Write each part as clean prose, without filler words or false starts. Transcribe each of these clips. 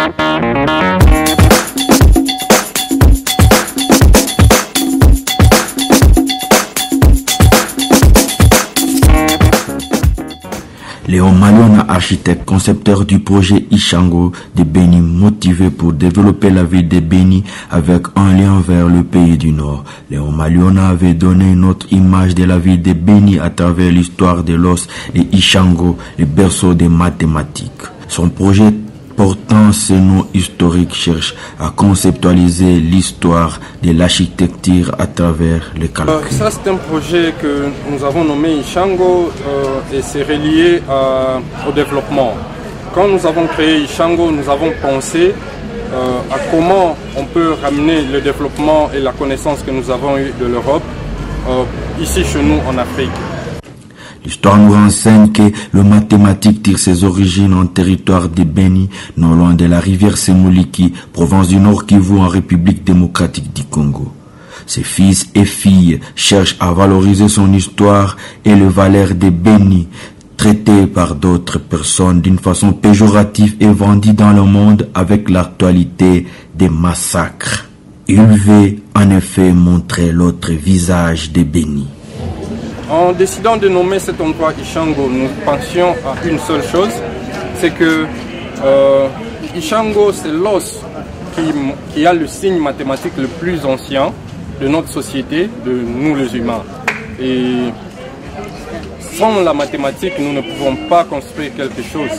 Léon Maliona, architecte concepteur du projet Ishango de Beni, motivé pour développer la ville de Beni avec un lien vers le pays du Nord. Léon Maliona avait donné une autre image de la ville de Beni à travers l'histoire de l'os et Ishango, le berceau des mathématiques. Son projet portant ce nom historique cherche à conceptualiser l'histoire de l'architecture à travers les calculs. Ça, c'est un projet que nous avons nommé Ishango et c'est relié au développement. Quand nous avons créé Ishango, nous avons pensé à comment on peut ramener le développement et la connaissance que nous avons eue de l'Europe ici chez nous en Afrique. L'histoire nous renseigne que le mathématique tire ses origines en territoire de Beni, non loin de la rivière Semuliki, province du Nord Kivu en République démocratique du Congo. Ses fils et filles cherchent à valoriser son histoire et les valeurs de Beni, traitées par d'autres personnes d'une façon péjorative et vendue dans le monde avec l'actualité des massacres. Il veut en effet montrer l'autre visage de Beni. En décidant de nommer cet endroit Ishango, nous pensions à une seule chose, c'est que Ishango, c'est l'os qui a le signe mathématique le plus ancien de notre société, de nous les humains. Et sans la mathématique, nous ne pouvons pas construire quelque chose.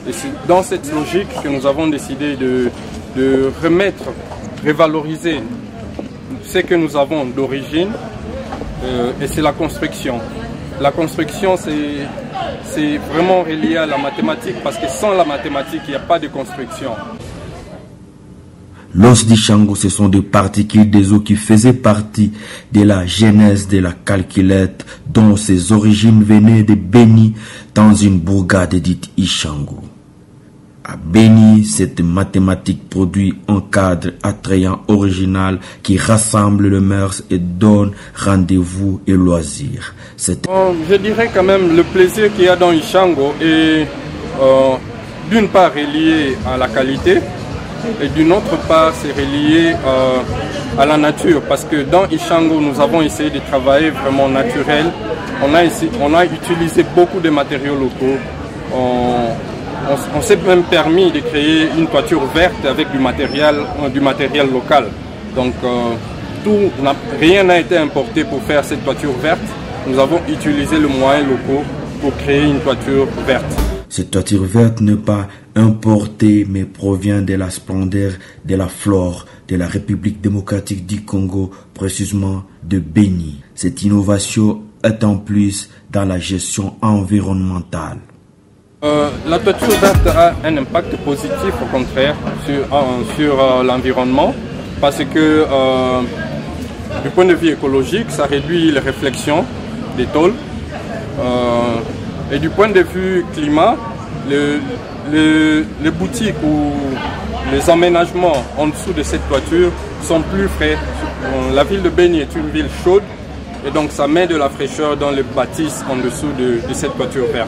Et c'est dans cette logique que nous avons décidé de revaloriser ce que nous avons d'origine. Et c'est la construction. La construction, c'est vraiment relié à la mathématique parce que sans la mathématique, il n'y a pas de construction. L'os d'Ishango, ce sont des particules des eaux qui faisaient partie de la genèse de la calculette dont ses origines venaient de Beni dans une bourgade dite Ishango. À Beni, cette mathématique produit un cadre attrayant original qui rassemble les mœurs et donne rendez-vous et loisirs. Je dirais quand même le plaisir qu'il y a dans Ishango est d'une part relié à la qualité et d'une autre part c'est relié à la nature parce que dans Ishango nous avons essayé de travailler vraiment naturel. On a utilisé beaucoup de matériaux locaux. On s'est même permis de créer une toiture verte avec du matériel local. Donc rien n'a été importé pour faire cette toiture verte. Nous avons utilisé le moyen locaux pour créer une toiture verte. Cette toiture verte n'est pas importée mais provient de la splendeur de la flore de la République démocratique du Congo, précisément de Beni. Cette innovation est en plus dans la gestion environnementale. La toiture verte a un impact positif au contraire sur l'environnement parce que du point de vue écologique, ça réduit les réflexions des tôles et du point de vue climat, les boutiques ou les aménagements en dessous de cette toiture sont plus frais. La ville de Beni est une ville chaude et donc ça met de la fraîcheur dans les bâtisses en dessous de cette toiture verte.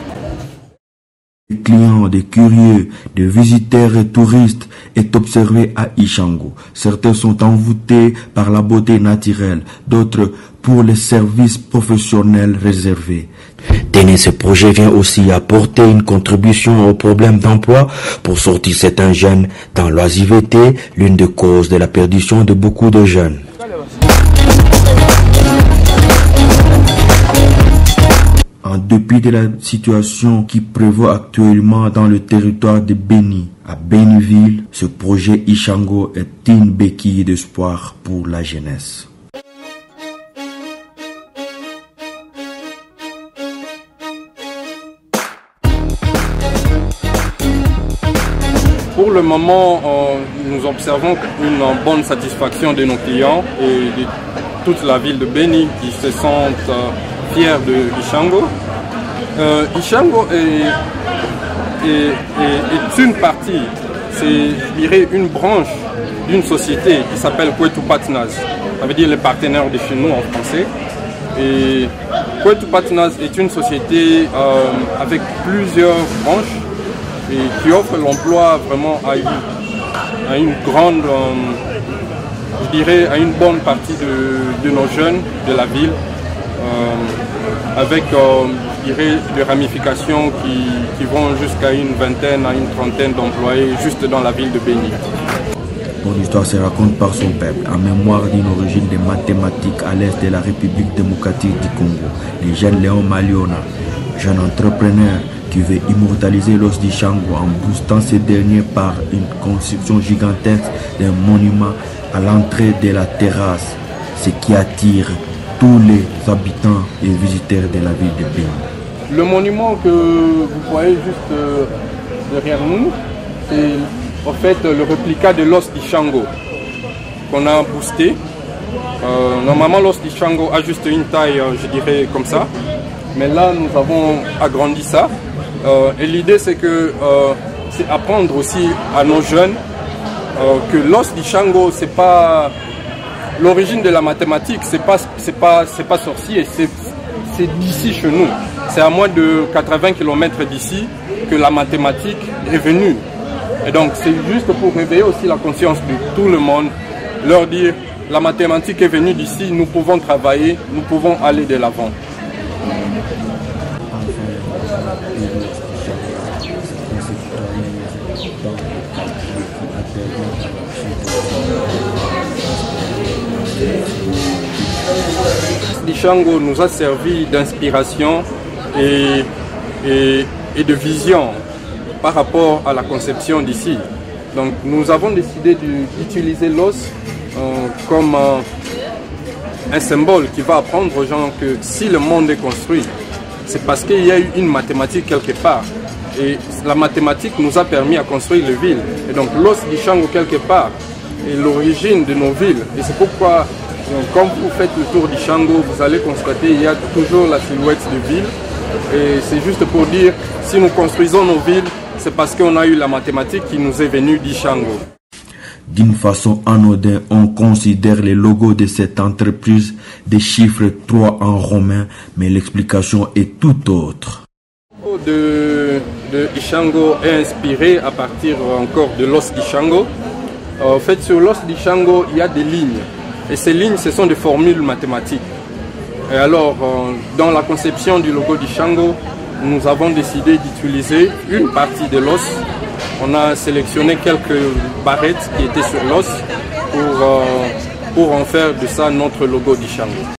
Des clients, des curieux, des visiteurs et touristes est observé à Ishango. Certains sont envoûtés par la beauté naturelle, d'autres pour les services professionnels réservés. Tenez, ce projet vient aussi apporter une contribution au problème d'emploi pour sortir certains jeunes dans l'oisiveté, l'une des causes de la perdition de beaucoup de jeunes. En dépit de la situation qui prévaut actuellement dans le territoire de Beni, à Beniville, ce projet Ishango est une béquille d'espoir pour la jeunesse. Pour le moment, nous observons une bonne satisfaction de nos clients et de toute la ville de Beni qui se sentent fiers de Ishango. Ishango est une partie, c'est, je dirais, une branche d'une société qui s'appelle Kwetu Partners, ça veut dire les partenaires de chez nous en français. Et Kwetu Partners est une société avec plusieurs branches et qui offre l'emploi vraiment à à une grande, je dirais, à une bonne partie de nos jeunes de la ville, avec, je dirais, des ramifications qui vont jusqu'à une vingtaine à une trentaine d'employés juste dans la ville de Béni. Mon histoire se raconte par son peuple, en mémoire d'une origine des mathématiques à l'est de la République démocratique du Congo. Le jeune Léon Maliona, jeune entrepreneur qui veut immortaliser l'os d'Ishango en boostant ces derniers par une construction gigantesque d'un monument à l'entrée de la terrasse, ce qui attire tous les habitants et visiteurs de la ville de Béni. Le monument que vous voyez juste derrière nous, c'est en fait le réplica de l'os d'Ishango qu'on a boosté. Normalement l'os d'Ishango a juste une taille, je dirais comme ça, mais là nous avons agrandi ça. Et l'idée c'est que c'est apprendre aussi à nos jeunes que l'os d'Ishango, c'est pas l'origine de la mathématique, c'est pas sorcier, c'est d'ici chez nous. C'est à moins de 80 km d'ici que la mathématique est venue. Et donc c'est juste pour réveiller aussi la conscience de tout le monde, leur dire la mathématique est venue d'ici, nous pouvons travailler, nous pouvons aller de l'avant. L'Ishango nous a servi d'inspiration et de vision par rapport à la conception d'ici. Donc nous avons décidé d'utiliser l'os comme un symbole qui va apprendre aux gens que si le monde est construit, c'est parce qu'il y a eu une mathématique quelque part. Et la mathématique nous a permis à construire les villes. Et donc l'os d'Ishango quelque part est l'origine de nos villes. Et c'est pourquoi, quand vous faites le tour d'Ishango, vous allez constater qu'il y a toujours la silhouette de ville. Et c'est juste pour dire, si nous construisons nos villes, c'est parce qu'on a eu la mathématique qui nous est venue d'Ishango. D'une façon anodine, on considère les logos de cette entreprise des chiffres 3 en romain, mais l'explication est tout autre. Le logo de Ishango est inspiré à partir encore de l'os d'Ishango. En fait, sur l'os d'Ishango, il y a des lignes. Et ces lignes, ce sont des formules mathématiques. Et alors, dans la conception du logo d'Ishango, nous avons décidé d'utiliser une partie de l'os. On a sélectionné quelques barrettes qui étaient sur l'os pour en faire de ça notre logo d'Ishango.